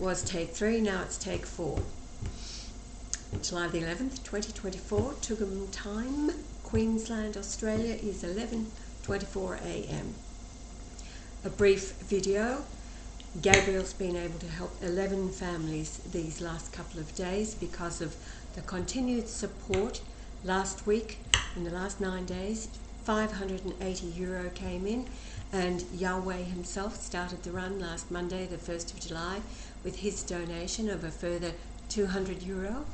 was take 3, now it's take 4. July the 11th, 2024, Tugam time, Queensland, Australia, is 11:24 a.m. A brief video. Gabriel's been able to help 11 families these last couple of days because of the continued support. Last week, in the last 9 days, €580 came in, and Yahweh himself started the run last Monday, the 1st of July, with his donation of a further €200.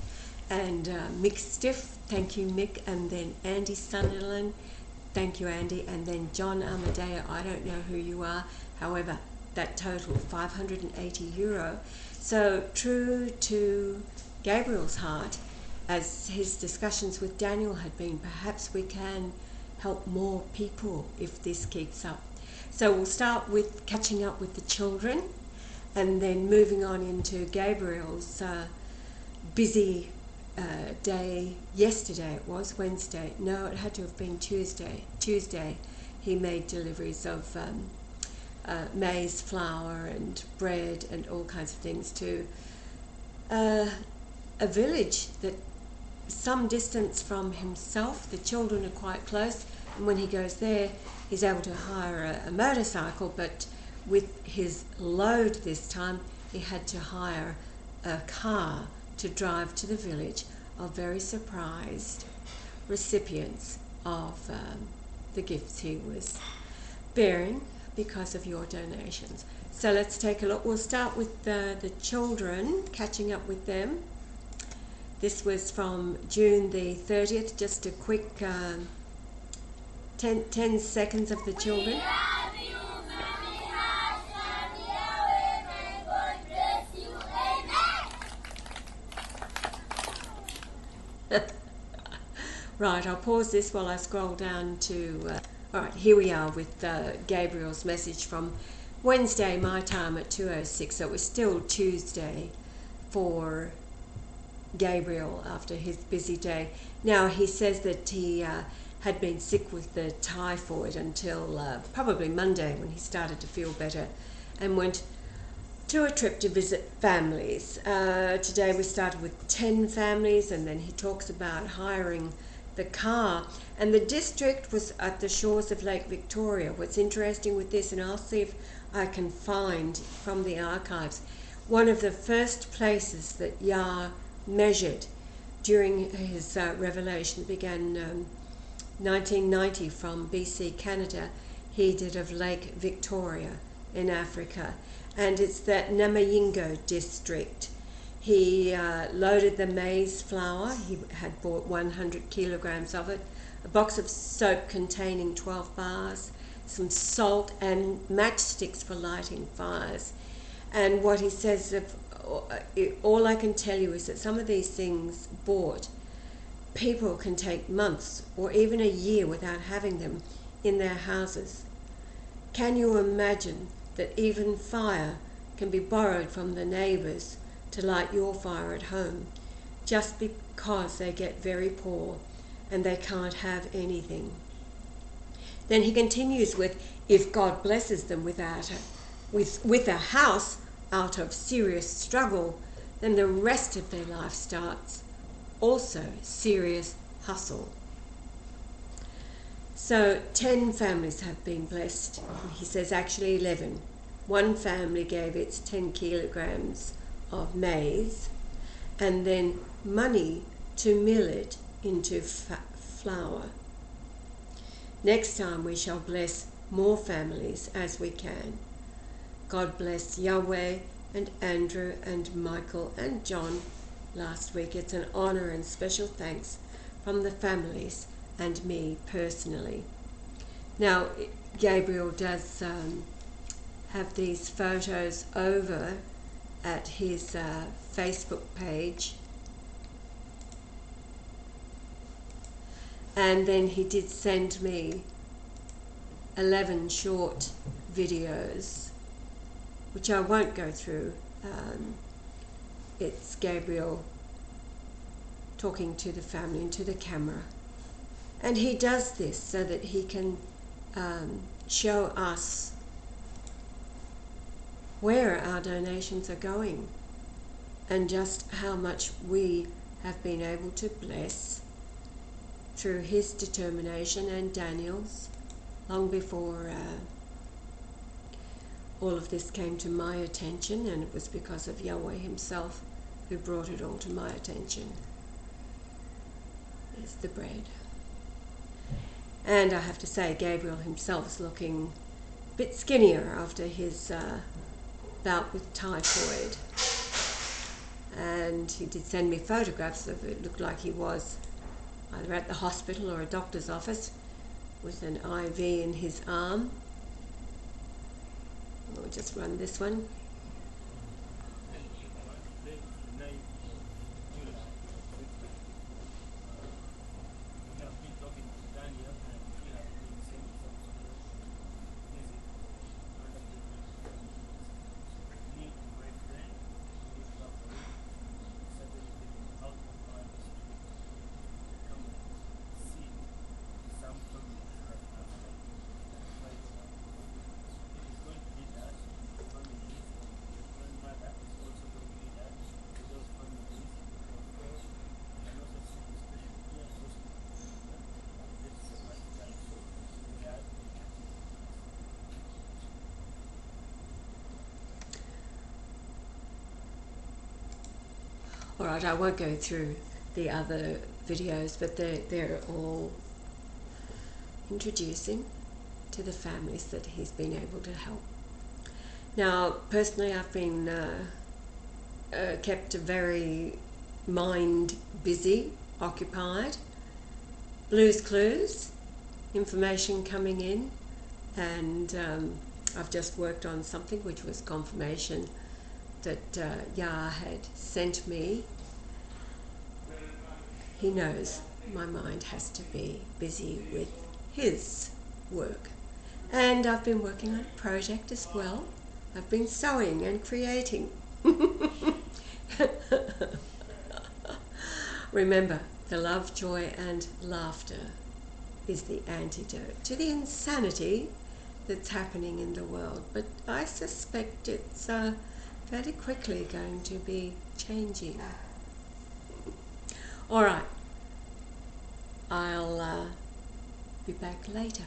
And Mick Stiff, thank you Mick, and then Andy Sunderland, thank you Andy, and then John Amadeo, I don't know who you are, however, that total €580. So true to Gabriel's heart, as his discussions with Daniel had been, perhaps we can help more people if this keeps up. So we'll start with catching up with the children, and then moving on into Gabriel's busy day. Yesterday it was Wednesday, no, it had to have been Tuesday he made deliveries of maize flour and bread and all kinds of things to a village that some distance from himself. The children are quite close, and when he goes there he's able to hire a motorcycle, but with his load this time he had to hire a car to drive to the village of very surprised recipients of the gifts he was bearing because of your donations. So let's take a look. We'll start with the children, catching up with them. This was from June the 30th, just a quick 10 seconds of the children. Right, I'll pause this while I scroll down to... Alright, here we are with Gabriel's message from Wednesday, my time at 2:06. So it was still Tuesday for Gabriel after his busy day. Now, he says that he had been sick with the typhoid until probably Monday, when he started to feel better and went to a trip to visit families. Today we started with 10 families, and then he talks about hiring the car, and the district was at the shores of Lake Victoria. What's interesting with this, and I'll see if I can find from the archives, one of the first places that Yah measured during his revelation began 1990 from BC, Canada. He did of Lake Victoria in Africa, and it's that Namayingo district. He loaded the maize flour. He had bought 100 kilograms of it, a box of soap containing 12 bars, some salt, and matchsticks for lighting fires. And what he says, all I can tell you is that some of these things bought, people can take months or even a year without having them in their houses. Can you imagine that even fire can be borrowed from the neighbours to light your fire at home, just because they get very poor and they can't have anything? Then he continues with, if God blesses them with a house out of serious struggle, then the rest of their life starts also serious hustle. So 10 families have been blessed. He says actually 11. One family gave its 10 kilograms of maize, and then money to mill it into flour. Next time we shall bless more families as we can. God bless Yahweh and Andrew and Michael and John last week. It's an honor and special thanks from the families and me personally. Now, Gabriel does have these photos over at his Facebook page, and then he did send me 11 short videos, which I won't go through. It's Gabriel talking to the family and to the camera, and he does this so that he can show us where our donations are going and just how much we have been able to bless through his determination and Daniel's long before all of this came to my attention, and it was because of Yahweh himself who brought it all to my attention. Is the bread. And I have to say, Gabriel himself is looking a bit skinnier after his bout with typhoid. And he did send me photographs of it. It looked like he was either at the hospital or a doctor's office with an IV in his arm. We'll just run this one. Alright, I won't go through the other videos, but they're all introducing to the families that he's been able to help. Now, personally, I've been kept very mind busy, occupied. Blues Clues, information coming in, and I've just worked on something which was confirmation that Yah had sent me. He knows my mind has to be busy with his work. And I've been working on a project as well. I've been sewing and creating. Remember, the love, joy and laughter is the antidote to the insanity that's happening in the world. But I suspect it's fairly quickly going to be changing. All right, I'll be back later.